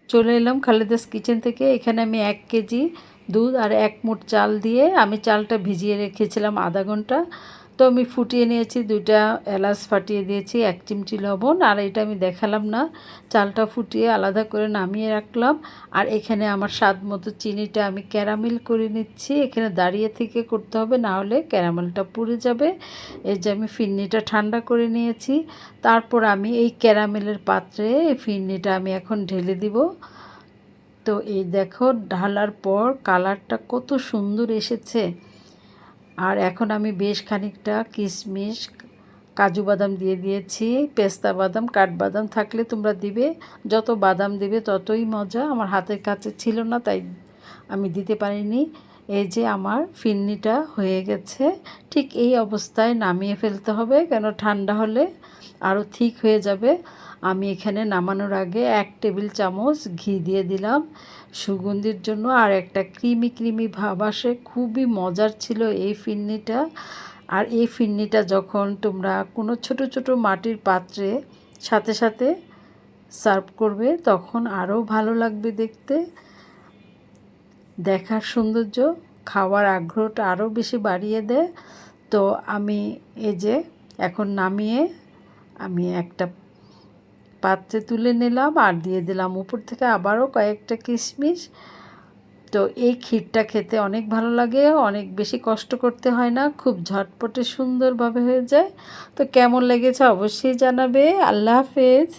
চলে এলাম খালেদাস কিচেন থেকে। এখানে আমি 1 কেজি দুধ আর 1 মুঠ চাল দিয়ে আমি চালটা ভিজিয়ে রেখেছিলাম আধা ঘন্টা। তো আমি ফুটিয়ে নিয়েছি, 2টা এলাচ ফাটিয়ে দিয়েছি, 1 চিমটি লবণ। আর এটা আমি দেখালাম না, চালটা ফুটিয়ে আলাদা করে নামিয়ে রাখলাম। আর এখানে আমার স্বাদ মতো চিনিটা আমি ক্যারামেল করে নিচ্ছি। এখানে দাঁড়িয়ে থেকে করতে হবে, না হলে ক্যারামেলটা পুড়ে যাবে। এই যে আমি ফিরনিটা ঠান্ডা করে নিয়েছি। তারপর আমি এই ক্যারামেলের পাত্রে এই ফিরনিটা আমি এখন ঢেলে দিব। তো এই দেখো, ঢালার পর কালারটা কত সুন্দর এসেছে। আর এখন আমি বেশ খানিকটা কিশমিশ, কাজু বাদাম দিয়ে দিয়েছি, পেস্তা বাদাম, কাঠবাদাম থাকলে তোমরা দিবে। যত বাদাম দিবে ততই মজা। আমার হাতের কাছে ছিল না, তাই আমি দিতে পারিনি। এই যে আমার ফিরনিটা হয়ে গেছে। ঠিক এই অবস্থায় নামিয়ে ফেলতে হবে, কেন ঠান্ডা হলে আরও ঠিক হয়ে যাবে। আমি এখানে নামানোর আগে 1 টেবিল চামচ ঘি দিয়ে দিলাম সুগন্ধির জন্য। আর একটা ক্রিমি ক্রিমি ভাব আসে, খুবই মজার ছিল এই ফিরনিটা। আর এই ফিরনিটা যখন তোমরা কোনো ছোট ছোট মাটির পাত্রে সাথে সাথে সার্ভ করবে, তখন আরও ভালো লাগবে দেখতে। দেখার সৌন্দর্য খাওয়ার আগ্রহটা আরও বেশি বাড়িয়ে দেয়। তো আমি এই যে এখন নামিয়ে আমি একটা পাত্রে তুলে নিলাম আর দিয়ে দিলাম উপর থেকে আবারও কয়েকটা কিশমিশ। তো এই ক্ষীরটা খেতে অনেক ভালো লাগে, অনেক বেশি কষ্ট করতে হয় না, খুব ঝটপটে সুন্দরভাবে হয়ে যায়। তো কেমন লেগেছে অবশ্যই জানাবে। আল্লাহ হাফেজ।